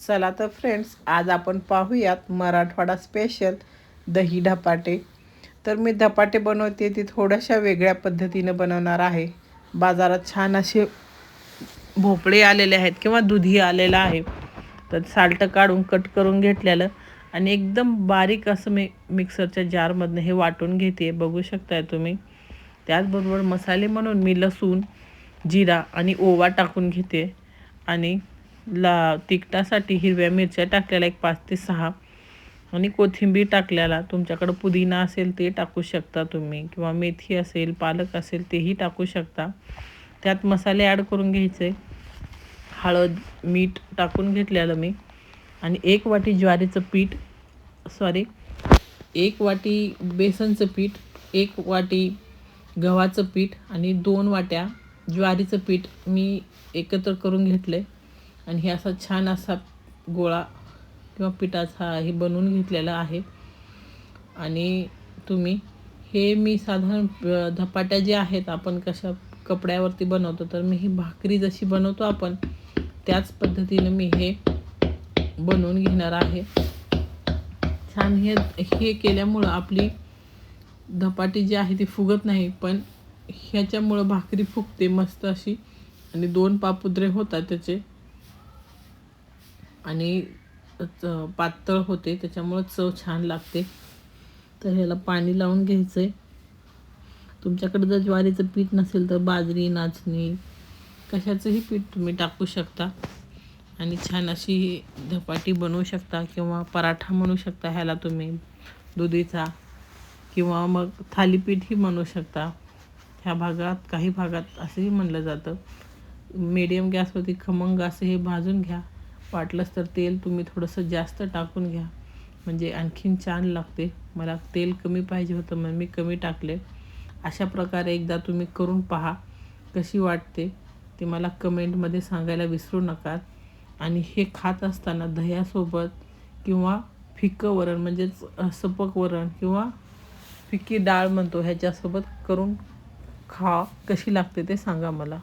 चला तर फ्रेंड्स, आज आपण पाहूयात मराठवाडा स्पेशल दही धपाटे. तर मी धपाटे बनवते ती थोड्याशा वेगळ्या पद्धतीने बनवणार आहे. बाजारात छान असे भोपळे आलेले आहेत किंवा दुधी आलेला आहे. तर साल्ट काढून कट करून घेतलेलं आणि एकदम बारीक असं मी मिक्सरच्या जारमधनं हे वाटून घेते, बघू शकताय तुम्ही. त्याचबरोबर मसाले म्हणून मी लसूण, जिरा आणि ओवा टाकून घेते आणि तिखटासाठी हिरव्या मिरच्या टाकलेल्या एक 5 ते 6 आणि कोथिंबीर टाकलेला. तुमच्याकडं पुदिना असेल ते टाकू शकता तुम्ही, किंवा मेथी असेल, पालक असेल तेही टाकू शकता. त्यात मसाले ॲड करून घ्यायचे. हळद, मीठ टाकून घेतलेलं मी आणि 1 वाटी ज्वारीचं पीठ, 1 वाटी बेसनचं पीठ, 1 वाटी गव्हाचं पीठ आणि 2 वाट्या ज्वारीचं पीठ मी एकत्र करून घेतले आणि हे असा छान असा गोळा किंवा पिठाचा हे बनवून घेतलेला आहे. आणि तुम्ही हे मी साधारण धपाट्या जे आहेत आपण कशा कपड्यावरती बनवतो, तर मी ही भाकरी जशी बनवतो आपण त्याच पद्धतीनं मी हे बनवून घेणार आहे. छान हे केल्यामुळं आपली धपाटी जी आहे ती फुगत नाही, पण ह्याच्यामुळं भाकरी फुगते मस्त अशी आणि 2 पापुद्रे होतात त्याचे आणि पातळ होते, त्याच्यामुळं चव छान लागते. तर ह्याला पाणी लावून घ्यायचं आहे. तुमच्याकडे जर ज्वारीचं पीठ नसेल तर बाजरी, नाचणी कशाचंही पीठ तुम्ही टाकू शकता आणि छान अशी धपाटी बनवू शकता किंवा पराठा म्हणू शकता ह्याला तुम्ही दुधीचा, किंवा मग थालीपीठही बनवू शकता. ह्या भागात काही भागात असंही म्हणलं जातं. मीडियम गॅसवरती खमंग असं हे भाजून घ्या. वाटलंच तर तेल तुम्ही थोडंसं जास्त टाकून घ्या, म्हणजे आणखीन छान लागते. मला तेल कमी पाहिजे होतं म्हणून मी कमी टाकले. अशा प्रकारे एकदा तुम्ही करून पहा, कशी वाटते ते मला कमेंटमध्ये सांगायला विसरू नका. आणि हे खात असताना दह्यासोबत किंवा फिकं वरण, म्हणजेच सपक वरण किंवा फिकी डाळ म्हणतो, ह्याच्यासोबत करून खा. कशी लागते ते सांगा मला.